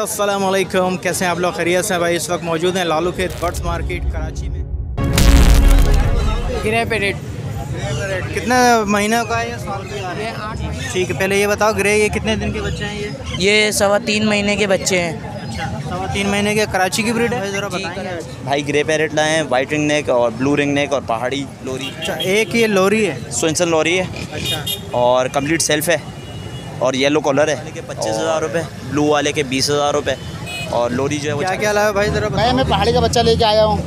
अस्सलाम वालेकुम, कैसे हैं आप लोग? खैरियत से भाई। इस वक्त मौजूद हैं लालू खेत बर्ड्स मार्केट कराची में। ग्रे पे रेट कितने महीने का है? ये साल का है? 8 महीने। ठीक है, पहले ये बताओ ग्रे ये कितने दिन के बच्चे हैं? ये 3.25 महीने के बच्चे हैं। अच्छा, 3 महीने के। कराची की ब्रीड है, ज़रा बताएंगे। भाई ग्रे पैरेट लाए हैं, वाइट रिंग नेक और ब्लू रिंग नेक और पहाड़ी लोरी। अच्छा, एक ये लोरी है। स्विंसन लोरी है अच्छा, और कंप्लीट सेल्फ है और येलो कलर है। 25,000 रुपये, ब्लू वाले के 20,000 रुपये और लोरी जो है वो क्या क्या लाया भाई ज़रा बताओ। मैं पहाड़ी का बच्चा लेके आया हूँ।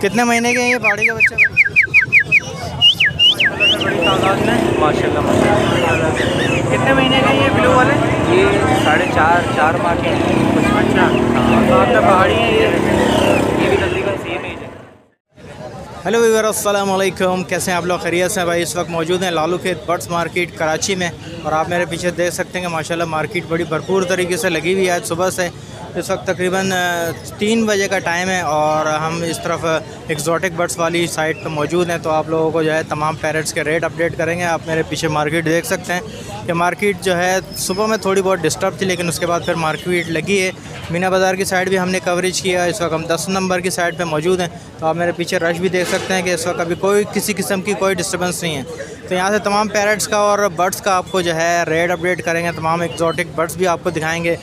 कितने महीने के हैं ये पहाड़ी का बच्चा? बड़ी तादाद में माशाल्लाह माशाल्लाह। कितने महीने के हैं ये ब्लू वाले? ये 4.5 माह के हैं। अच्छा, साथ में पहाड़ी है ये भी तकरीबन सेम एज है। हेलो व्यूअर, अस्सलाम वालेकुम, कैसे हैं आप लोग? खैरियत से भाई। इस वक्त मौजूद हैं लालू खेत बर्ड्स मार्केट कराची में और आप मेरे पीछे देख सकते हैं कि माशाल्लाह मार्केट बड़ी भरपूर तरीके से लगी हुई है आज सुबह से। इस वक्त तकरीबन 3 बजे का टाइम है और हम इस तरफ एक्जॉटिक बर्ड्स वाली साइट पर मौजूद हैं। तो आप लोगों को जो है तमाम पैरेट्स के रेट अपडेट करेंगे। आप मेरे पीछे मार्केट देख सकते हैं कि मार्केट जो है सुबह में थोड़ी बहुत डिस्टर्ब थी, लेकिन उसके बाद फिर मार्केट लगी है। मीना बाज़ार की साइड भी हमने कवरेज किया। इस वक्त हम 10 नंबर की साइड पे मौजूद हैं। तो आप मेरे पीछे रश भी देख सकते हैं कि इस वक्त अभी कोई किसी किस्म की कोई डिस्टर्बेंस नहीं है। तो यहाँ से तमाम पैरेट्स का और बर्ड्स का आपको जो है रेट अपडेट करेंगे। तमाम एक्जॉटिक बर्ड्स भी आपको दिखाएंगे।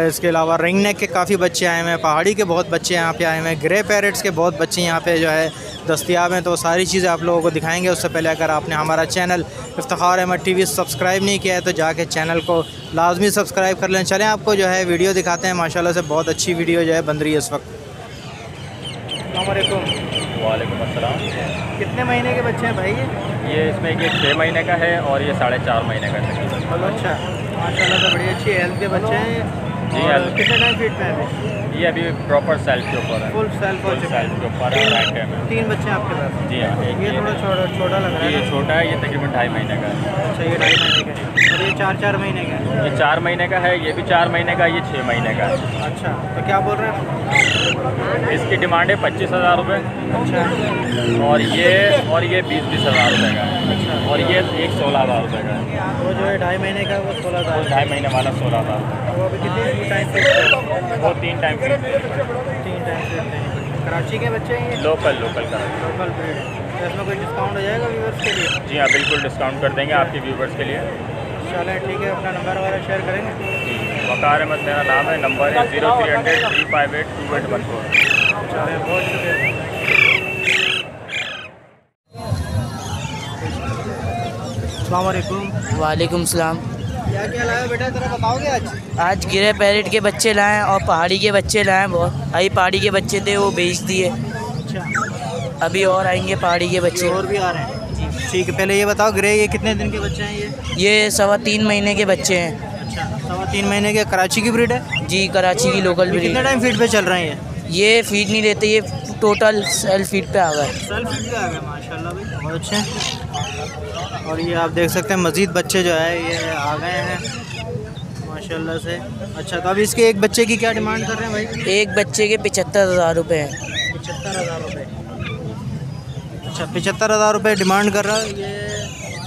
इसके अलावा रिंग नेक के काफ़ी बच्चे आए हुए हैं, पहाड़ी के बहुत बच्चे यहाँ पे आए हुए हैं, ग्रे पैरेट्स के बहुत बच्चे यहाँ पे जो है दस्तियाब हैं। तो सारी चीज़ें आप लोगों को दिखाएंगे। उससे पहले अगर आपने हमारा channel Iftikhar Ahmad TV subscribe नहीं किया है तो जाके चैनल को लाजमी सब्सक्राइब कर लें। चलें आपको जो है वीडियो दिखाते हैं। माशाल्लाह से बहुत अच्छी वीडियो जो है बन रही है इस वक्त। वालेकुम अस्सलाम। कितने महीने के बच्चे हैं भाई ये इसमें ये 6 महीने का है और ये 4.5 महीने का है। अच्छा, माशाल्लाह से बड़ी अच्छी हेल्थ के बच्चे हैं। जी, और हेल्थ। कितने टाइम फीट में है अभी? ये अभी प्रॉपर सेल्फ के ऊपर है। फुल सेल्फ हो चुका है। सेल्फ के ऊपर है, राइट टाइम है। 3 बच्चे हैं आपके पास? जी हाँ, एक ये थोड़ा छोटा लग रहा है ये ना। छोटा है, ये तकरीबन 2.5 महीने का है। अच्छा, ये 2.5 महीने का है और ये 4 महीने का है। ये 4 महीने का है, ये भी 4 महीने का, ये 6 महीने का है। अच्छा, तो क्या बोल रहे हैं? इसकी डिमांड है 25,000 रुपये अच्छा, और ये 20 हज़ार रुपये का है और ये एक 16,000 रुपये का है। वो जो है 2.5 महीने का वो 16,000। 2.5 महीने वाला 16,000। वो अभी कितनी टाइम पे? वो 3 टाइम 3 टाइम पे। कराची के बच्चे हैं ये? लोकल का। Local breed. तो इसमें कोई डिस्काउंट हो जाएगा व्यूअर्स के लिए? जी हाँ, बिल्कुल डिस्काउंट कर देंगे आपके व्यूवर्स के लिए। चलें ठीक है, अपना नंबर वगैरह शेयर करेंगे। जी, वकार अहमद मेरा नाम है, नंबर है 0300 358 2814। चलें, बहुत शुक्रिया। अस्सलाम वालेकुम। वालेकुम सलाम। क्या क्या लाया बेटा, ज़रा बताओगे आज? आज ग्रे पैरेट के बच्चे लाए हैं और पहाड़ी के बच्चे लाए हैं। बहुत अभी पहाड़ी के बच्चे थे वो बेच दिए। अच्छा, अभी और आएंगे पहाड़ी के बच्चे। और भी आ रहे हैं? ठीक है, पहले ये बताओ ग्रे ये कितने दिन के बच्चे हैं ये? ये 3.25 महीने के बच्चे हैं। अच्छा, 3.25 महीने के। कराची की ब्रीड है? जी, कराची की लोकल ये कितने ब्रीड। टाइम फीट पे चल रहे हैं ये फीड नहीं लेते, ये टोटल सेल्फ फीड पे आ गए। सेल्फ फीट पे आ गए? माशाल्लाह भाई, बहुत अच्छे। और ये आप देख सकते हैं मज़ीद बच्चे जो है ये आ गए हैं माशाल्लाह से। अच्छा, तो अब इसके एक बच्चे की क्या डिमांड कर रहे हैं भाई? एक बच्चे के 75,000 रुपये हैं। 75,000 रुपये। अच्छा, 75,000 रुपये डिमांड कर रहा है ये।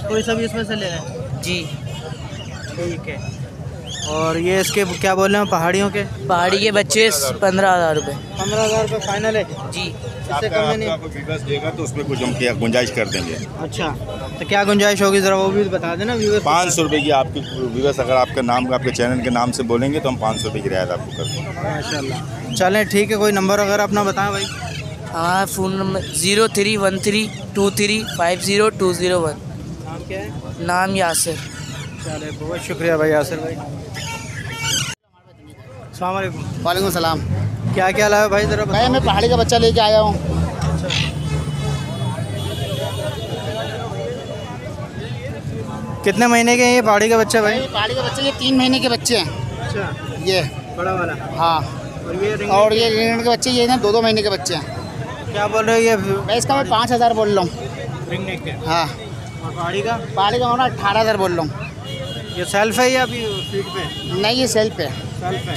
कोई सा भी इसमें से ले लें? जी, ठीक है। और ये इसके क्या बोल रहे हैं पहाड़ियों के? पहाड़ी के बच्चे 15,000 रुपये। 15,000 रुपये फाइनल है? जी, इससे कम में नहीं? आपको व्यूवर्स देगा तो उसमें कुछ हम क्या गुंजाइश कर देंगे। अच्छा, तो क्या गुंजाइश होगी ज़रा वो भी बता देना व्यूअर्स। 500 रुपये की आपकी व्यूवर्स अगर आपका नाम आपके चैनल के नाम से बोलेंगे तो हम 500 रुपये की रियायत आपको कर देंगे। माशाल्लाह। चलें ठीक है, कोई नंबर वगैरह अपना बताएं भाई। हाँ, फ़ोन नंबर 031323502001। नाम क्या है? नाम यासिर। चले, बहुत शुक्रिया भाई यासिर भाई। अस्सलाम वालेकुम। वालेकुम सलाम। क्या क्या लाया भाई ज़रा बताओ। मैं पहाड़ी का बच्चा लेके आया हूँ। कितने महीने के हैं ये पहाड़ी के बच्चे भाई? पहाड़ी के बच्चे ये 3 महीने के बच्चे हैं। अच्छा, ये बड़ा वाला। हाँ, और ये रिंग के बच्चे ये ना 2 महीने के बच्चे हैं। क्या बोल रहे हो ये? मैं इसका 5,000 बोल रहा हूँ। रिंग नेक के। हाँ, और पहाड़ी का? पहाड़ी का होना 18,000 बोल रहा हूँ। ये सेल्फ है या अभी फीट पे? नहीं, ये सेल्फ है। सेल्फ है।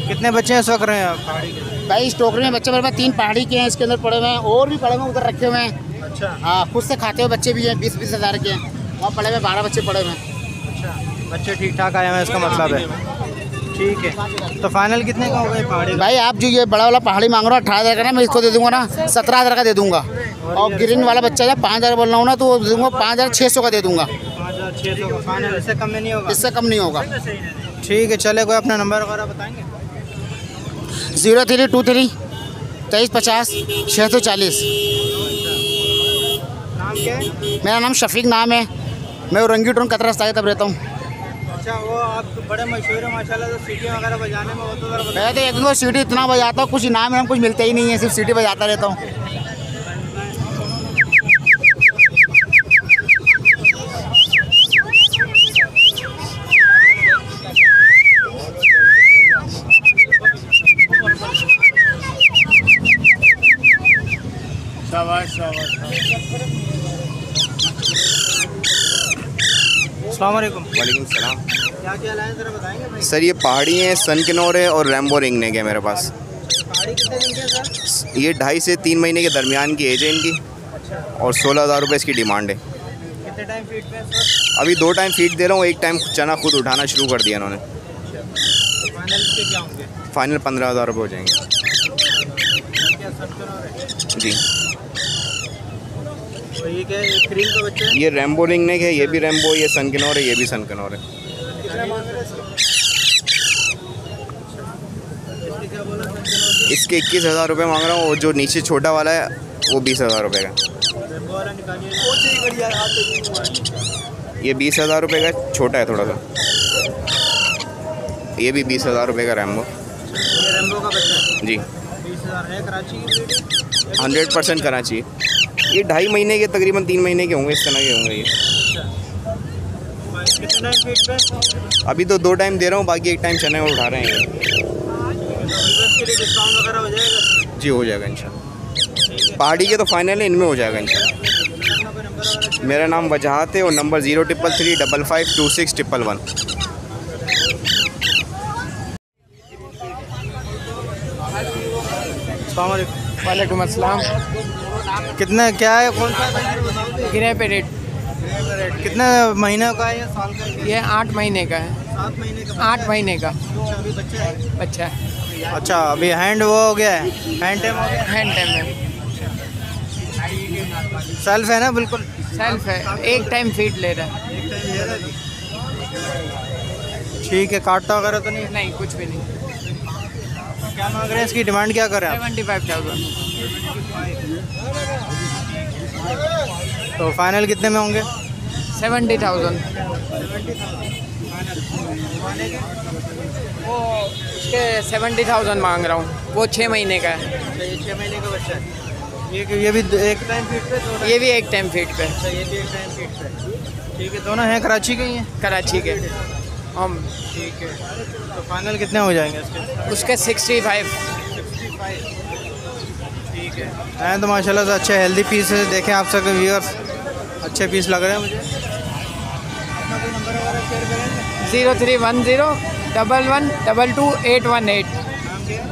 कितने बच्चे हैं इस वक्त रहे हैं पहाड़ी के? भाई इस टोकरी में बच्चे मेरे पास 3 पहाड़ी के हैं, इसके अंदर पड़े हुए हैं और भी पड़े हुए उधर रखे हुए हैं। अच्छा, हाँ, खुद से खाते हुए बच्चे भी हैं, 20-20 हज़ार के हैं। वहाँ पड़े हुए 12 बच्चे पड़े हुए हैं। अच्छा, बच्चे ठीक ठाक आए हैं इसका मतलब है। ठीक है, तो फाइनल कितने का होगा ये पहाड़ी? भाई आप जो ये बड़ा वाला पहाड़ी मांग रहे हो 18,000 का ना, मैं इसको दे दूंगा ना 17,000 का दे दूंगा। और ग्रीन वाला बच्चा जब 5,000 बोल रहा हूँ ना, तो वो दे दूंगा 5,600 का दे दूंगा। 5,600 का फाइनल, इससे कम में नहीं होगा? इससे कम नहीं होगा। ठीक है, चले कोई अपना नंबर वगैरह बताएंगे? 0323 2350 640। नाम क्या है? मेरा नाम शफीक नाम है। मैं रंगी टोन कतरा रास्ता तब रहता हूँ। अच्छा, वो आप तो बड़े मशहूर है माशाल्लाह, तो सीटी वगैरह बजाने में वो तो ज़रा मैं तो एक दो सीटी इतना बजाता हूँ, कुछ इनाम में कुछ मिलता ही नहीं है, सिर्फ सीटी बजाता रहता हूँ। अस्सलाम वालेकुम। वालेकुम सलाम। क्या क्या लाए ज़रा बताएंगे भाई? सर ये पहाड़ी है, सनकिनोर है और रैम्बो रिंग नेक है मेरे पास। पहाड़ी कितने दिन के हैं सर? ये 2.5 से 3 महीने के दरमियान की एज है इनकी और 16,000 रुपये इसकी डिमांड है। कितने टाइम फीड पे है सर? अभी 2 टाइम फीड दे रहा हूँ, 1 टाइम चना खुद उठाना शुरू कर दिया इन्होंने। फाइनल इसके क्या होंगे? फाइनल 15,000 रुपये हो जाएंगे। क्या सनकनौर है? जी, तो ये क्या है, क्रीम का बच्चा है? ये रैम्बो रिंग नेक है, ये भी रैम्बो, ये सनकिनोर है, ये भी सनकिनोर है। कितने मांग रहे हैं इसके? इसके क्या बोला सनकनौर के? इसके 21,000 रुपये मांग रहा हूँ, और जो नीचे छोटा वाला है वो 20,000 रुपये का। रेनबो वाला निकालिए। ये 20,000 रुपये का छोटा है थोड़ा सा। ये भी 20,000 रुपये का रैम्बो। ये रेनबो का बच्चा है? जी, 20,000 है। कराची की ब्रीड है? 100% कराची। ये 2.5 महीने के तकरीबन 3 महीने के होंगे, इस तरह के होंगे ये। कितने टाइम फीड पे? अभी तो 2 टाइम दे रहा हूँ, बाकी 1 टाइम चने में उठा रहे हैं ये। तो व्यूअर्स के लिए डिस्काउंट वगैरह हो जाएगा? जी हो जाएगा इंशाल्लाह। पहाड़ी के तो फाइनल है, इनमें हो जाएगा इंशाल्लाह। मेरा नाम वजहात है और नंबर 0333552611। अस्सलाम वालेकुम। वालेकुम अस्सलाम। कितने क्या है, कौन सा गिरे पे रेट कितने महीने का है या साल का है? ये 8 महीने का है। 7 महीने का? 8 महीने का अच्छा, अभी बच्चा है? बच्चा है। अच्छा, अभी हैंड वो हो गया है, हैंड टाइम हो गया? हैंड टाइम है, सेल्फ है ना? बिल्कुल सेल्फ है, 1 टाइम फीड ले रहा है। एक टाइम ले रहा है जी। ठीक है, काटता वगैरह तो नहीं? नहीं, कुछ भी नहीं। क्या मांग रहे हैं, इसकी डिमांड क्या कर रहे हैं 75,000। आप? तो फाइनल कितने में होंगे? 70,000। वो उसके 70,000 मांग रहा हूँ, वो 6 महीने का है। ये 6 महीने का बच्चा है। ये भी एक टाइम फीड पे? ये भी 1 टाइम फीड पे। अच्छा, ये भी एक टाइम फीड पे। ठीक है, दोनों हैं कराची के ही हैं? कराची के हम। ठीक है, तो फाइनल कितने हो जाएंगे इसके? उसके 65। ठीक है, हैं तो माशाल्लाह से अच्छे हेल्दी पीस है। देखें आप सबके व्यूअर्स, अच्छे पीस लग रहे हैं मुझे। अपना कोई नंबर वगैरह शेयर करेंगे? 031011222818। नाम क्या है?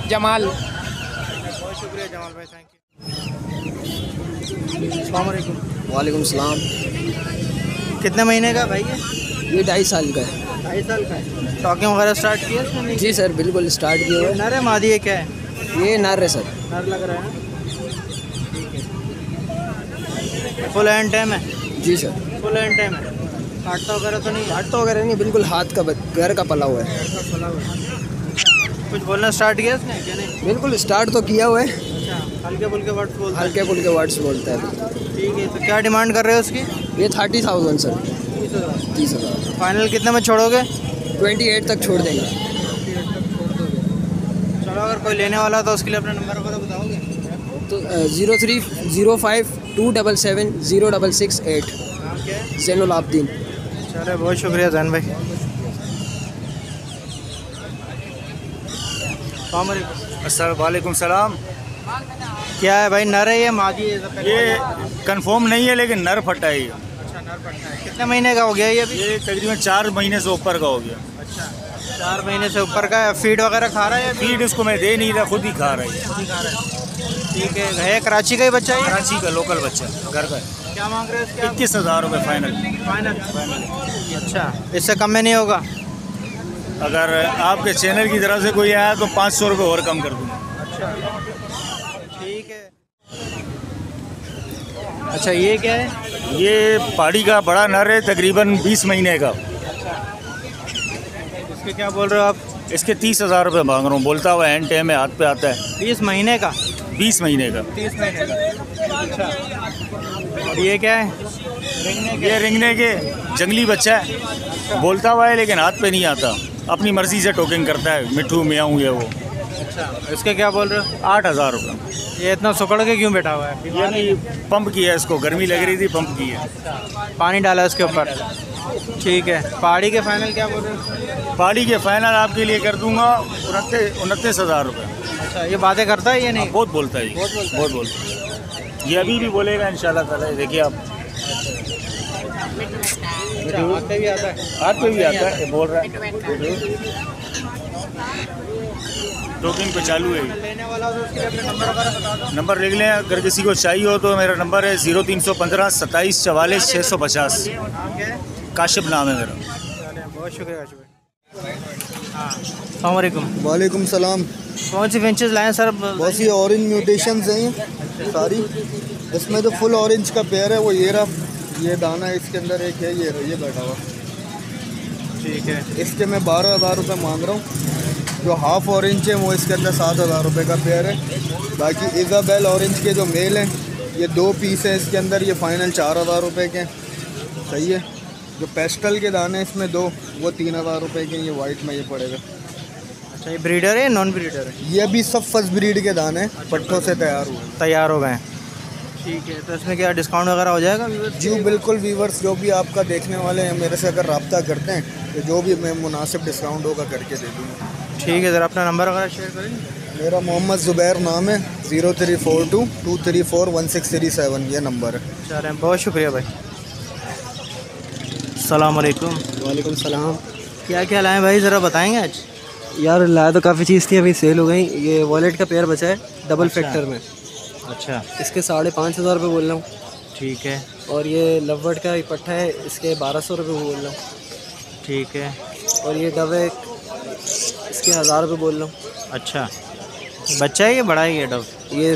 जमाल। बहुत शुक्रिया जमाल भाई, थैंक यू। अस्सलाम वालेकुम। वालेकुम सलाम। कितने महीने का भाई है? ये 2.5 साल का है। 2.5 साल का है। स्टॉकिंग वगैरह स्टार्ट किया इसने? नहीं? जी सर, बिल्कुल स्टार्ट किए हुए। नर है मादी है, क्या है? ये नर है सर। नर लग रहा है ना? ठीक है, फुल हैंड टाइम है? जी सर। फुल हैंड टाइम है। काटता वगैरह तो नहीं? काट तो वगैरह नहीं, बिल्कुल हाथ का घर का पला हुआ है। कुछ बोलना स्टार्ट किया इसने क्या नहीं? बिल्कुल स्टार्ट तो किया हुआ है। अच्छा, हल्के फुल्के वर्ड्स बोलता है? हल्के फुल्के वर्ड्स बोलता है। ठीक है, तो क्या डिमांड कर रहे हो उसकी? ये 30,000 सर। 30,000। 30,000। फाइनल कितने में छोड़ोगे? 28 तक छोड़ देंगे। चलो, अगर कोई लेने वाला तो उसके लिए अपना नंबर वगैरह बताओगे? तो 0305277068। नाम क्या है? जैनुल आबदीन। चलो, बहुत शुक्रिया जैन भाई। अस्सलाम वालेकुम सलाम। क्या है भाई, नर है या मादी है? ये कंफर्म नहीं है लेकिन नर फटा है ये। अच्छा, नर पड़ता है। कितने महीने का हो गया ये अभी? ये तकरीबन 4 महीने से ऊपर का हो गया। अच्छा, 4 महीने से ऊपर का है। फीड वगैरह खा रहा है या फीड इसको मैं दे नहीं रहा, खुद ही खा रहा है। ठीक है, कराची का ही बच्चा है? कराची का लोकल बच्चा, घर का है। क्या मांग रहे हो इसके? 21,000 रुपये फाइनल। फाइनल। अच्छा, इससे कम में नहीं होगा? अगर आपके चैनल की तरफ से कोई आया तो 500 रुपये और कम कर दूँगा। ठीक है। अच्छा, ये क्या है? ये पहाड़ी का बड़ा नर है, तकरीबन 20 महीने का। इसके क्या बोल रहे हो आप? इसके 30,000 रुपये मांग रहा हूँ, बोलता हुआ एंड टाइम में हाथ पे आता है। 20 महीने का? 20 महीने का। 30 महीने का। अच्छा, और ये क्या है? ये रिंगने के जंगली बच्चा है, बोलता हुआ है लेकिन हाथ पे नहीं आता, अपनी मर्जी से टोकिंग करता है, मिट्ठू मियाँ ये वो। अच्छा, इसके क्या बोल रहे हो? 8,000 रुपये। ये इतना सुकड़ के क्यों बैठा हुआ है? ये नहीं, पंप किया है इसको, गर्मी लग रही थी, पंप की है। पानी डाला इसके ऊपर। ठीक है। पहाड़ी के फाइनल क्या बोल रहे हो? पहाड़ी के फाइनल आपके लिए कर दूंगा 29,000 रुपये। अच्छा, ये बातें करता है ये नहीं? बहुत बोलता है, बहुत बोलता है। ये अभी भी बोलेगा इंशाल्लाह ताला, देखिए आप। हाथ पे भी आता है? हाथ पे भी आता है, ये बोल रहा है। टोकिंग पे चालू है। लेने वाला हो तो उसके लिए अपना नंबर वगैरह बता दो। नंबर लिख लें, अगर किसी को चाहिए हो तो मेरा नंबर है 0315 27 44 650। नाम क्या है? काशिफ नाम है मेरा। बहुत शुक्रिया काशिफ भाई। हाँ, अस्सलाम वालेकुम। वालेकुम सलाम। कौन सी फिंचेस लाए हैं सर? बहुत सी ऑरेंज म्यूटेशंस हैं सारी। इसमें जो फुल ऑरेंज का पेयर है वो ये रहा, ये दाना है इसके अंदर एक है, ये बैठा हुआ। ठीक है। इसके मैं 12,000 रुपये मांग रहा हूँ। जो हाफ़ ऑरेंज है वो इसके अंदर 7,000 रुपये का पेयर है। बाकी इज़ाबेल ऑरेंज के जो मेल हैं ये 2 पीस हैं इसके अंदर, ये फ़ाइनल 4,000 रुपये के। सही है। जो पेस्टल के दाने इसमें 2 वो 3,000 रुपये के, ये वाइट में ये पड़ेगा। अच्छा, ये ब्रीडर है नॉन ब्रीडर है? ये भी सब फर्स्ट ब्रीड के दाने पट्टों से तैयार हो गए। ठीक है। तो इसमें क्या डिस्काउंट वगैरह हो जाएगा? जी बिल्कुल, व्यूवर्स जो भी आपका देखने वाले हैं मेरे से अगर रब्ता करते हैं तो जो भी मैं मुनासिब डिस्काउंट होगा करके दे दूँगा। ठीक है सर, अपना नंबर वगैरह शेयर करेंगे? मेरा मोहम्मद ज़ुबैर नाम है, 0342 234 1637 ये नंबर है। चलें, बहुत शुक्रिया भाई। अस्सलाम वालेकुम। वालेकुम सलाम। क्या क्या लाएँ भाई, ज़रा बताएँगे आज? यार लाया तो काफ़ी चीज़ थी, अभी सेल हो गई। ये वॉलेट का पेयर बचा है डबल फैक्टर में। अच्छा, इसके 5,500 रुपये बोल रहा हूँ। ठीक है। और ये लववर्ड का पट्टा है, इसके 1,200 रुपये बोल रहा हूँ। ठीक है। और ये डव है, इसके 1,000 रुपये बोल रहा हूँ। अच्छा, बच्चा है ये बड़ा है? ये डव ये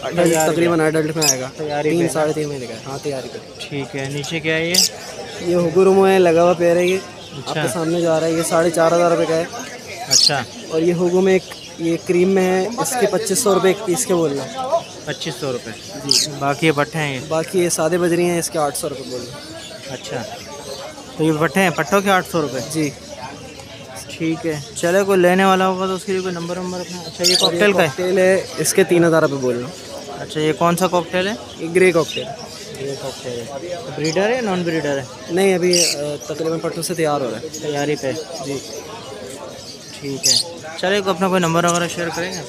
तकरीबन एडल्ट में आएगा, तैयारी 3 पे। साढ़े 3 महीने का है। हाँ, तैयारी पे। ठीक है। नीचे क्या है ये? ये हुगुरुमो है, लगा हुआ पेयर है ये। अच्छा। आपके सामने जा रहा है, ये 4,500 रुपये का है। अच्छा। और ये हुगु में ये क्रीम में है, इसके 2,500 रुपये एक पीस के बोल रहा हूँ। 2,500 रुपये जी। बाकी ये पट्टे हैं? ये बाकी ये सादे बजरी हैं, इसके 800 रुपये बोल रहे हैं। अच्छा, तो ये पट्टे हैं, पट्टों के 800 रुपये जी। ठीक है। चले, कोई लेने वाला होगा तो उसके लिए कोई नंबर वंबर अपना? अच्छा, ये कॉकटेल का है? कॉकटेल है, इसके 3,000 रुपये बोल रहा हूँ। अच्छा, ये कौन सा कॉकटेल है? ये ग्रे कॉकटेल। ये कॉकटेल है। ब्रीडर है नॉन ब्रीडर है? नहीं, अभी तकरीबन पट्टों से तैयार हो रहा है। तैयारी पे जी। ठीक है। चले, अपना कोई नंबर वगैरह शेयर करेंगे?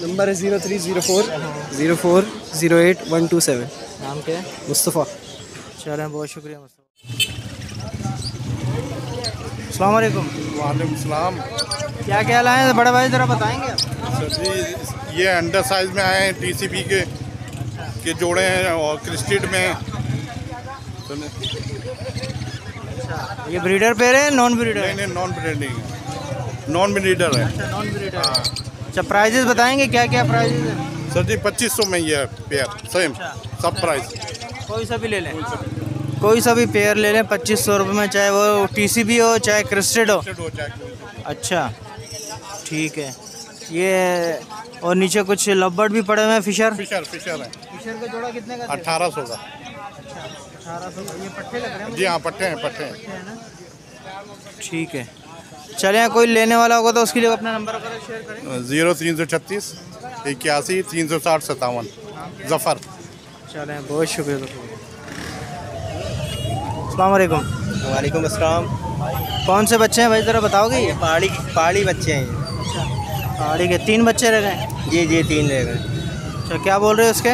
नंबर है 0304 04 08 127। नाम क्या है? मुस्तफ़ा। चलें, बहुत शुक्रिया मुस्तफ़ा। अस्सलाम वालेकुम। वालेकुम सलाम। क्या क्या लाए हैं बड़े भाई, ज़रा बताएंगे आप? सर जी, ये अंडर साइज़ में आए हैं, TCP के जोड़े हैं और क्रिस्टेड में हैं। अच्छा, ये ब्रीडर पेयर है नॉन ब्रीडर? नहीं, नॉन ब्रीडिंग, नॉन ब्रीडर है। अच्छा, नॉन ब्रीडर। अच्छा, प्राइजेस बताएंगे क्या क्या प्राइजेस हैं? सर जी 2,500 में ये है पेयर, सेम सब प्राइस। कोई सा भी ले लें? कोई सा भी पेयर ले लें 2,500 रुपये में, चाहे वो TCP हो चाहे क्रिस्टेड हो। अच्छा, ठीक है। ये और नीचे कुछ लवबर्ड भी पड़े हुए हैं, फिशर है। फिशर का जोड़ा कितने का? 1,800 का। अच्छा, 1,800 का। ये पट्टे लग रहे हैं? जी हाँ, पट्टे हैं। ठीक है। चलें, कोई लेने वाला होगा तो उसके लिए अपना नंबर वगैरह शेयर करें? 0336 81 360 57 जफ़र। चलें, बहुत शुक्रिया। अस्सलाम वालेकुम। वालेकुम अस्सलाम। कौन से बच्चे हैं भाई, ज़रा बताओगे? ये पहाड़ी बच्चे हैं। अच्छा, पहाड़ी के 3 बच्चे रह गए? जी 3 रह गए। अच्छा, क्या बोल रहे हो उसके?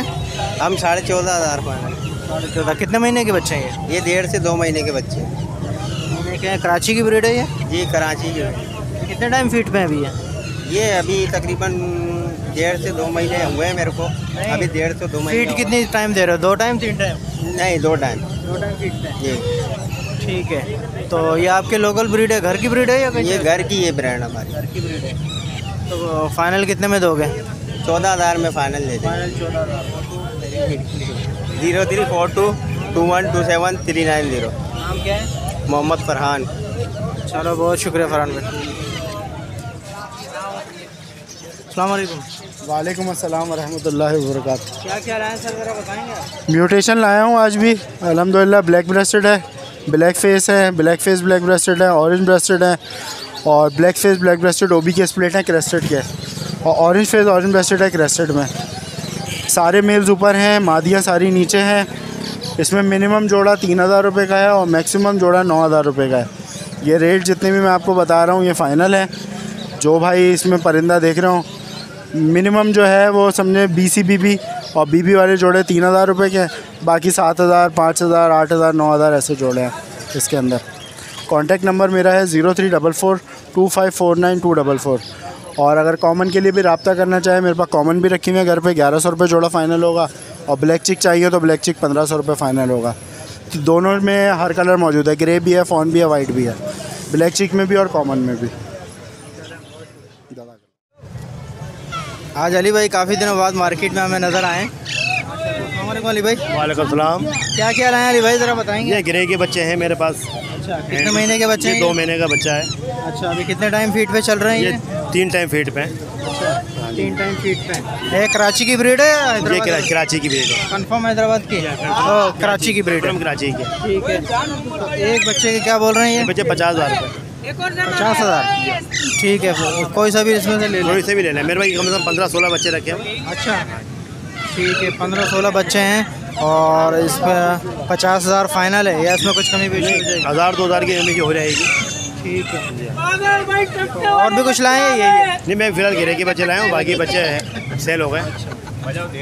हम 14,500 फाइनल। 14,500। कितने महीने के बच्चे हैं ये 1.5 से 2 महीने के बच्चे। क्या है, कराची की ब्रीड है ये? जी, कराची की। कितने टाइम फीट पे है अभी ये? ये अभी तकरीबन 1.5 से 2 महीने हुए हैं मेरे को। अभी 1.5 से 2 महीने। फीड कितनी टाइम दे रहे हो? 2 टाइम 3 टाइम? नहीं, 2 टाइम। 2 टाइम फीड है जी ठीक है। तो ये आपके लोकल ब्रीड है, घर की ब्रीड है या ये घर की ये ब्रांड हमारी। घर की ब्रीड है। तो फाइनल कितने में दोगे? 14,000 में फाइनल दे दें। फाइनल 14,000। 0342 2127 390। नाम क्या है? मोहम्मद फरहान। चलो बहुत शुक्रिया फरहान भाई। अस्सलाम वालेकुम। वालेकुम अस्सलाम वरहमतुल्लाहि वबरकातुहू। क्या क्या लाए सर, ज़रा बताएंगे आप? म्यूटेशन लाया हूँ आज भी अल्हम्दुलिल्लाह। ब्लैक ब्रेस्टेड है, ब्लैक फेस है, ब्लैक फेस ब्लैक ब्रेस्टेड है, ऑरेंज ब्रेस्टेड है और ब्लैक फेस ब्लैक ब्रेस्टेड ओबी के स्प्लिट है क्रेस्टेड के, और ऑरेंज फेस ऑरेंज ब्रेस्टेड है क्रेस्टेड में। सारे मेल्स ऊपर हैं, मादियाँ सारी नीचे हैं। इसमें मिनिमम जोड़ा 3,000 रुपये का है और मैक्सिमम जोड़ा 9,000 रुपये का है। ये रेट जितने भी मैं आपको बता रहा हूँ ये फ़ाइनल है। जो भाई इसमें परिंदा देख रहे हो, मिनिमम जो है वो समझे BC BB और BB वाले जोड़े 3,000 रुपये के, बाकी 7,000 5,000 8,000 9,000 ऐसे जोड़े हैं इसके अंदर। कॉन्टैक्ट नंबर मेरा है 0344 2549 244। और अगर कॉमन के लिए भी रब्ता करना चाहे, मेरे पास कॉमन भी रखी हुई है घर पे। 1,100 रुपये जोड़ा फ़ाइनल होगा और ब्लैक चिक चाहिए तो ब्लैक चिक 1,500 रुपये फ़ाइनल होगा। तो दोनों में हर कलर मौजूद है, ग्रे भी है, फॉन भी है, वाइट भी है, ब्लैक चिक में भी और कॉमन में भी। आज अली भाई काफ़ी दिनों बाद मार्केट में हमें नज़र आए। अस्सलाम अली भाई। वालेकुम सलाम। क्या क्या लाए अली भाई, ज़रा बताएंगे? ये ग्रे के बच्चे हैं मेरे पास। अच्छा, कितने महीने के बच्चे हैं? 2 महीने का बच्चा है। अच्छा, अभी कितने टाइम फीड पे चल रहे हैं? ये 3 टाइम फीड पे। अच्छा, 3 टाइम फीड पे। ये कराची की ब्रीड है या हैदराबाद? ये कराची की ब्रीड है। कंफर्म हैदराबाद की? कराची की ब्रीड है। कराची की। ठीक है। तो एक बच्चे के क्या बोल रहे हैं ये? बच्चे 50,000 रुपये। 50,000। ठीक है, कोई सा भी इसमें से ले लो। कोई से भी लेना है। मेरे भाई कम से कम 15-16 बच्चे रखे हैं। अच्छा ठीक है, 15-16 बच्चे हैं और इसमें 50,000 फाइनल है या इसमें कुछ कमी पेशी हो जाएगी? 1,000-2,000 की कमी हो जाएगी। ठीक है। और भी कुछ लाए हैं? ये नहीं, मैं फिलहाल गिरे के बच्चे लाया हूँ, बाकी बच्चे सेल हो गए।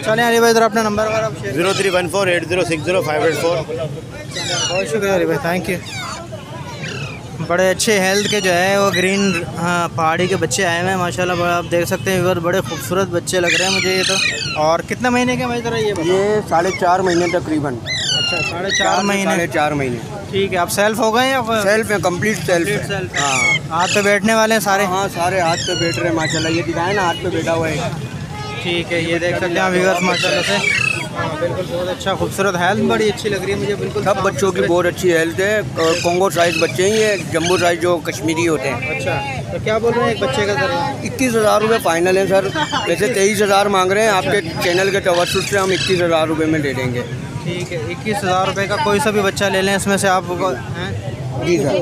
चलें अली भाई, इधर अपना नंबर वगैरह शेयर। 0314 8060 बहुत शुक्रिया अली भाई, थैंक यू। बड़े अच्छे हेल्थ के जो है वो ग्रीन पहाड़ी के बच्चे आए हुए हैं माशाल्लाह। बड़ा आप देख सकते हैं इधर, बड़े खूबसूरत बच्चे लग रहे हैं मुझे ये तो। और कितने महीने के भाई ज़रा ये 4.5 महीने तकरीबन। अच्छा, 4.5 महीने। 4.5 महीने। ठीक है। आप सेल्फ हो गए या सेल्फ है? कंप्लीट सेल्फ है। हाँ, हाथ पे बैठने वाले हैं सारे? हाँ, सारे हाथ पे बैठ रहे हैं माशाल्लाह। ये दिखाए ना, हाथ पे बैठा हुआ है। ठीक है, ये देख सकते हैं व्यूअर्स माशाल्लाह से। बिल्कुल बहुत अच्छा खूबसूरत, हेल्थ बड़ी अच्छी लग रही है मुझे। बिल्कुल सब बच्चों की बहुत अच्छी हेल्थ है। कोंगो साइज़ बच्चे हैं ये, जम्बो साइज़ जो कश्मीरी होते हैं। अच्छा, तो क्या बोल रहे हैं एक बच्चे का सर? 21,000 रुपये फ़ाइनल है सर। वैसे 23,000 मांग रहे हैं, आपके चैनल के तवज्जुह से हम 21,000 रुपये में दे देंगे। ठीक है, 21,000 रुपये का कोई सा भी बच्चा ले लें इसमें से आप? जी सर।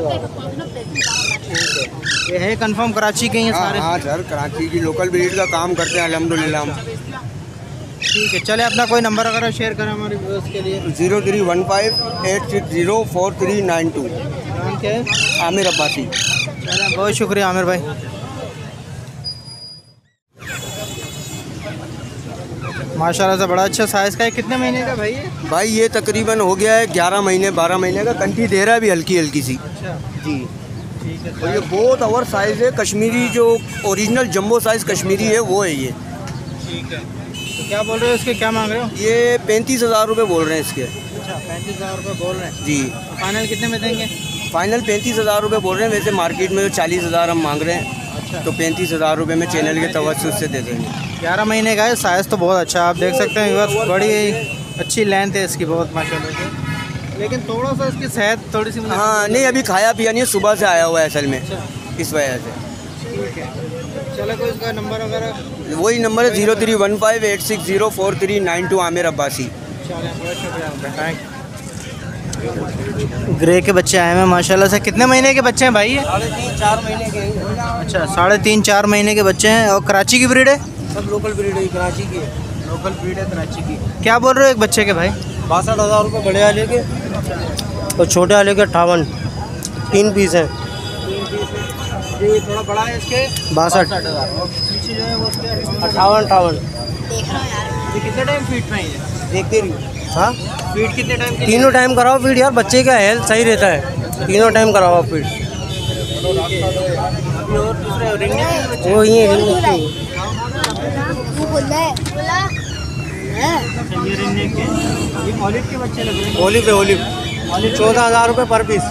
ये है कंफर्म कराची के ही सारे? हाँ सर, कराची की लोकल ब्रीड का काम करते हैं अल्हम्दुलिल्लाह हम। ठीक है, चले अपना कोई नंबर वगैरह शेयर करें हमारे व्यूअर्स के लिए। 0315 860 4392। नाम क्या है? आमिर अब्बासी। चलें, बहुत शुक्रिया आमिर भाई। माशाल्लाह से बड़ा अच्छा साइज़ का है। कितने महीने का भाई ये? भाई ये तकरीबन हो गया है 11 महीने 12 महीने का। कंठी दे रहा है भी हल्की हल्की सी। अच्छा जी। ठीक है। और ये बहुत ओवर साइज़ है, कश्मीरी जो ओरिजिनल जंबो साइज़ कश्मीरी है वो है ये। ठीक है। तो क्या बोल रहे हो इसके, क्या मांग रहे हो? ये 35,000 रुपये बोल रहे हैं इसके। अच्छा, 35,000 रुपये बोल रहे हैं जी। फाइनल कितने में देंगे? फाइनल 35,000 रुपये बोल रहे हैं। वैसे मार्केट में तो 40,000 हम मांग रहे हैं। अच्छा, तो 35,000 रुपये में चैनल के तवज्जुह से दे देंगे। 11 महीने का है, साइज़ तो बहुत अच्छा आप देख सकते हैं व्यूअर्स। बड़ी अच्छी लेंथ है इसकी बहुत माशाल्लाह से, लेकिन थोड़ा सा इसकी सेहत थोड़ी सी हाँ नहीं, अभी खाया पिया नहीं, सुबह से आया हुआ है असल में। अच्छा, इस वजह से। ठीक है। चलो कोई इसका नंबर वगैरह? वही नंबर है 0315 860 4392 आमिर अब्बासी। चलें, बहुत शुक्रिया आपका, थैंक यू। ग्रे के बच्चे आए हैं माशाल्लाह से। कितने महीने के बच्चे हैं भाई ये? 3-4 महीने के। अच्छा, 3.5-4 महीने के बच्चे हैं। और कराची की ब्रीड है? सब लोकल ब्रीड है, कराची की है। लोकल ब्रीड है कराची की। क्या बोल रहे हो एक बच्चे के भाई? 62,000 रुपये बड़े वाले के और छोटे वाले के 58। 3 पीस हैं। ये थोड़ा बड़ा है इसके 62,000। पीछे जो है वो 58। ये कितने टाइम फीड पे है? देखते रहिए। हाँ, फीड कितने टाइम? तीनों टाइम कराओ फीड यार, बच्चे का हेल्थ सही रहता है। तीनों टाइम कराओ फीड। अभी और दूसरे रिंगने के बच्चे वो ये रिंगने के ये रिंगने के ये ऑलिव के बच्चे लग रहे हैं। ओलिव है ओलिव 14,000 रुपये पर पीस।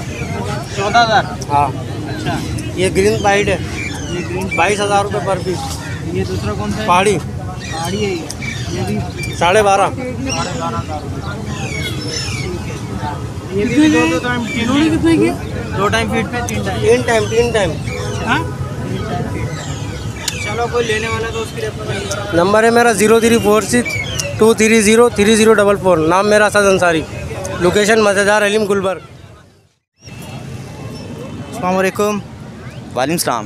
14,000। हाँ अच्छा ये ग्रीन वाइट है ये ग्रीन 22,000 रुपये पर पीस। ये दूसरा कौन सा है? पहाड़ी पहाड़ी है ये भी 12,500। 12,500 ये भी दो टाइम कितने की? 2 टाइम फीड पे 3 टाइम। हाँ चलो कोई लेने वाला तो उसके लिए नंबर है मेरा 0346 230 3044। नाम मेरा असद अंसारी। लोकेशन मज़ेदार हलीम गुलबर्ग। अस्सलाम वालेकुम। वालेकुम सलाम।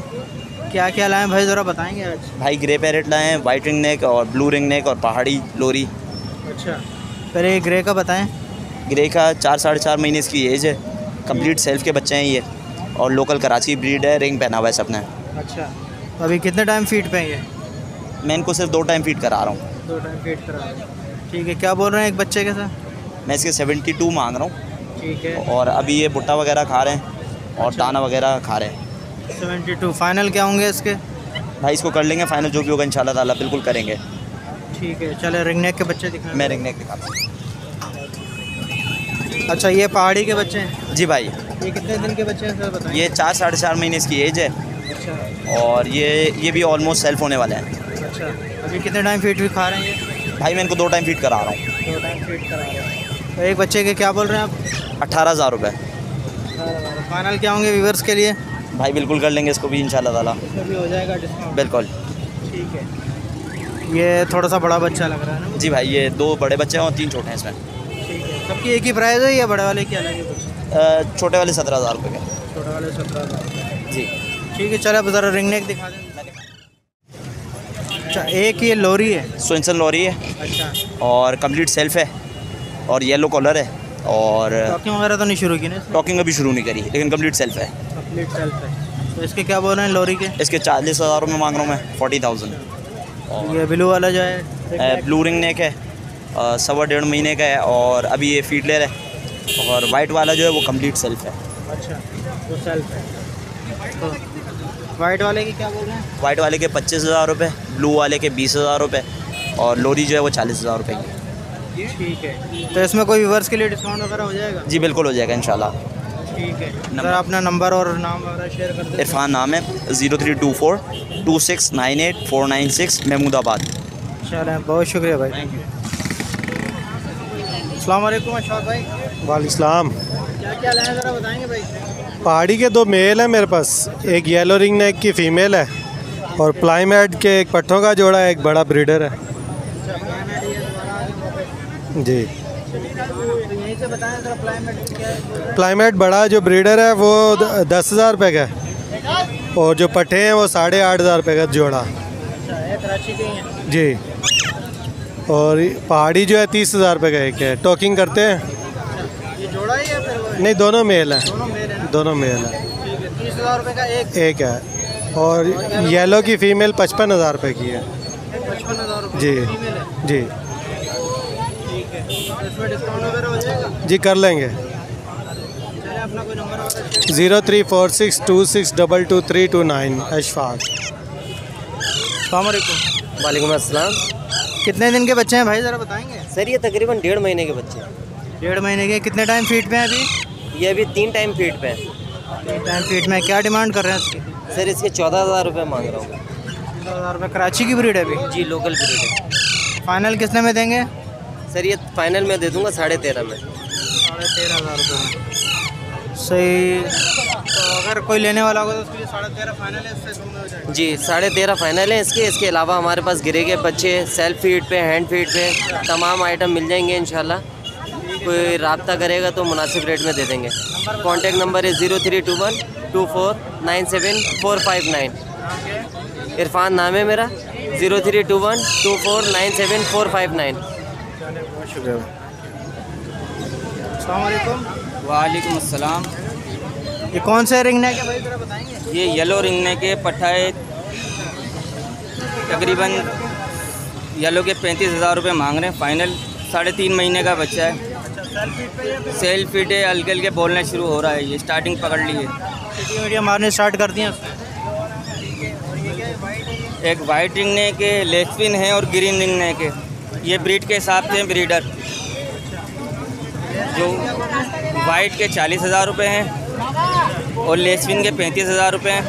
क्या क्या लाए भाई ज़रा बताएंगे आज? भाई ग्रे पैरेट लाए हैं, वाइट रिंग नेक और ब्लू रिंग नेक और पहाड़ी लोरी। अच्छा पहले ये ग्रे का बताएं। ग्रे का 4-4.5 महीने इसकी एज है। कंप्लीट सेल्फ के बच्चे हैं ये और लोकल कराची ब्रीड है। रिंग पहना हुआ है सबने। अच्छा अभी कितने टाइम फीड पे हैं ये? मैं इनको सिर्फ 2 टाइम फीड करा रहा हूँ। 2 टाइम फीड करा रहे हैं। ठीक है क्या बोल रहे हैं एक बच्चे के साथ? मैं इसके 72 मांग रहा हूँ। ठीक है और अभी ये भुट्टा वगैरह खा रहे हैं और दाना वगैरह खा रहे हैं। 72 फाइनल क्या होंगे इसके? भाई इसको कर लेंगे फाइनल, जो भी होगा इंशाल्लाह ताला बिल्कुल करेंगे। ठीक है चले रिंग नेक के बच्चे दिखाएं। मैं रिंग नेक दिखाता हूँ। अच्छा ये पहाड़ी के बच्चे हैं? जी भाई ये कितने दिन के बच्चे हैं सर बताएं? ये 4-4.5 महीने इसकी एज है। अच्छा और ये भी ऑलमोस्ट सेल्फ होने वाला है। अच्छा अभी कितने टाइम फीड भी खा रहे हैं ये? भाई मैं इनको 2 टाइम फीड करा रहा हूँ। 2 टाइम फीड करा रहे हैं। तो एक बच्चे के क्या बोल रहे हैं आप? 18,000 रुपये। फाइनल क्या होंगे व्यूअर्स के लिए? भाई बिल्कुल कर लेंगे इसको भी इंशाल्लाह ताला। इसमें भी हो जाएगा डिस्काउंट? बिल्कुल। ठीक है ये थोड़ा सा बड़ा बच्चा लग रहा है ना? जी भाई ये 2 बड़े बच्चे हैं और 3 छोटे हैं इसमें। ठीक है सबकी एक ही प्राइस है या बड़े वाले की अलग है कुछ? छोटे वाले 17,000 रुपये के। छोटे वाले 17,000। जी ठीक है चलो अब ज़रा रिंग नेक दिखा दें। अच्छा एक ये लोरी है? स्विंसन लोरी है। अच्छा और कंप्लीट सेल्फ है और येलो कॉलर है और टॉकिंग वगैरह तो नहीं शुरू की ना? टॉकिंग अभी शुरू नहीं करी लेकिन कंप्लीट सेल्फ है। कंप्लीट सेल्फ है। तो इसके क्या बोल रहे हैं लोरी के? इसके 40,000 रुपये मांग रहा हूँ मैं। 40,000। और ये ब्लू वाला जो है? ब्लू रिंग नेक है 1.25 महीने का है और अभी ये फीडलर है। और वाइट वाला जो है वो कंप्लीट सेल्फ है। अच्छा वो सेल्फ है। तो वाइट वाले की क्या बोल रहे हैं? वाइट वाले के 25,000 रुपये, ब्लू वाले के 20,000 रुपये और लोरी जो है वो 40,000 रुपये की। ठीक है तो इसमें कोई व्यूअर्स के लिए डिस्काउंट वगैरह हो जाएगा? जी बिल्कुल हो जाएगा इंशाल्लाह। ठीक है सर अपना नंबर और नाम वगैरह शेयर कर दें। इरफान नाम है 0324 2698 496 महमूदाबाद। चलें बहुत शुक्रिया भाई। Thank you. अस्सलाम वालेकुम अशफाक भाई। वालेकुम। क्या क्या लाए ज़रा बताएंगे भाई? पहाड़ी के 2 मेल हैं मेरे पास। एक येलो रिंग नेक की फ़ीमेल है और प्लाईमेट के एक पट्ठों का जोड़ा है, एक बड़ा ब्रीडर है। जी यहीं से बताएं ज़रा प्लाईमेट क्या है? प्लाईमेट बड़ा जो ब्रीडर है वो 10,000 रुपये का है और जो पट्ठे हैं वो 8,500 रुपये का जोड़ा। अच्छा ये कराची के ही हैं? जी और पहाड़ी जो है 30,000 रुपये का एक है। टॉकिंग करते हैं? ये जोड़ा ही है फिर? नहीं दोनों मेल हैं। दोनों मेल हैं। ठीक है 30,000 रुपये का एक है और येलो की फ़ीमेल 55,000 रुपये की है। 55,000 रुपये जी जी ठीक है। इसमें डिस्काउंट वगैरह हो जाएगा? जी कर लेंगे। चलिए अपना कोई नंबर 0346 2622 अशफाक। अस्सलाम वालेकुम। वालेकुम अस्सलाम। कितने दिन के बच्चे हैं भाई ज़रा बताएंगे? सर ये तकरीबन 1.5 महीने के बच्चे हैं। 1.5 महीने के। कितने टाइम फीड पे हैं अभी? ये अभी 3 टाइम फीड पे है। 3 टाइम फीड में। क्या डिमांड कर रहे हैं इसकी? सर इसके 14,000 रुपये मांग रहा हूँ। 14,000 रुपये। कराची की ब्रीड है अभी? जी लोकल ब्रीड है। फाइनल कितने में देंगे? सर ये फाइनल में दे दूँगा 13,500 में। 13,500 रुपये में। सही। तो अगर कोई लेने वाला होगा तो उसके लिए 13,500 फाइनल है? इससे कम में हो जाएगा? जी 13,500 फाइनल है इसके अलावा हमारे पास गिरे के बच्चे सेल्फ फीड पे, हैंड फीड पे तमाम आइटम मिल जाएंगे इंशाल्लाह। कोई रब्ता करेगा तो मुनासिब रेट में दे देंगे। कॉन्टैक्ट नंबर है 0321 2497 459। इरफान नाम है मेरा। 0321 2497 459। शुक्रिया। अस्सलाम वालेकुम। वालेकुम अस्सलाम। ये कौन से रिंग नेक है भाई ज़रा बताएंगे? ये येलो रिंग नेक के पट्ठाए तकरीबन येलो के 35,000 रुपये मांग रहे हैं फाइनल। 3.5 महीने का बच्चा है। सेल्फ फीड है, हल्के हल्के बोलना शुरू हो रहा है। ये स्टार्टिंग पकड़ ली है। मीडिया मारने स्टार्ट कर दिए? एक वाइट रिंग नेक के, लेस्पिन है और ग्रीन रिंग नेक के। ये ब्रीड के हिसाब से ब्रीडर, जो वाइट के 40,000 रुपये हैं और लेस्पिन के 35,000 रुपये हैं,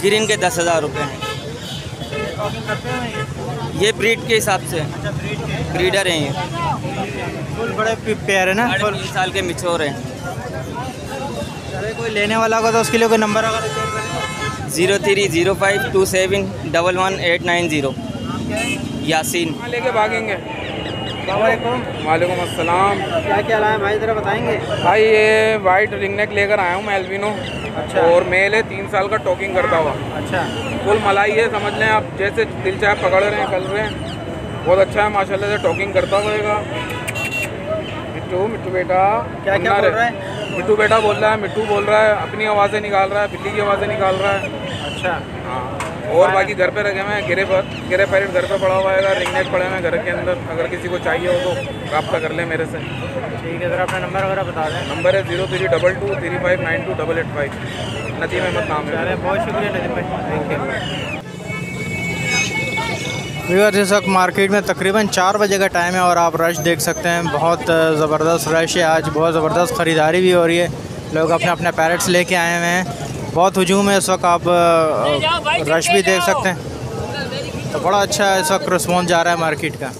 ग्रीन के 10,000 रुपये हैं। ये ब्रीड के हिसाब से ब्रीडर हैं। ये फुल बड़े पेयर है ना, 3 साल के मिच्योर हैं। अरे कोई लेने वाला होगा तो उसके लिए कोई नंबर अगर 030527111890। यासीन। लेके भागेंगे। वालेकुम अस्सलाम। क्या क्या लाए भाई, ज़रा बताएंगे। भाई ये वाइट रिंग नेक लेकर आया हूँ मैं, एल्बिनो। अच्छा। और मेल है 3 साल का, टॉकिंग करता हुआ। अच्छा। फुल मलाई है, समझ लें आप, जैसे दिल चाहे पकड़ रहे हैं, कर रहे हैं। बहुत अच्छा है माशाल्लाह से, टॉकिंग करता हुएगा। मिट्टू बेटा क्या क्या बोल रहा है? मिट्टू बेटा बोल रहा है, मिट्टू बोल रहा है, अपनी आवाज़ें निकाल रहा है, बिल्ली की आवाज़ें निकाल रहा है। अच्छा। हाँ। और बाकी घर पे रखे हुए हैं, गिरे पैरेट घर पे पड़ा हुआ है, रिंग नेक पड़े हुए हैं घर के अंदर। अगर किसी को चाहिए हो तो रब्ता कर ले मेरे से। ठीक है, ज़रा अपना नंबर वगैरह बता दें। नंबर है 0322359288। नदीम अहमद नाम है। बहुत शुक्रिया नदीम भाई, थैंक यू। व्यूअर्स, इस वक्त मार्केट में तकरीबन 4 बजे का टाइम है और आप रश देख सकते हैं। बहुत ज़बरदस्त रश है आज, बहुत ज़बरदस्त ख़रीदारी भी हो रही है। लोग अपने अपने पैरेट्स लेके आए हुए हैं, बहुत हुजूम है इस वक्त। आप रश भी देख सकते हैं, तो बड़ा अच्छा इस वक्त रिस्पॉन्स जा रहा है मार्केट का।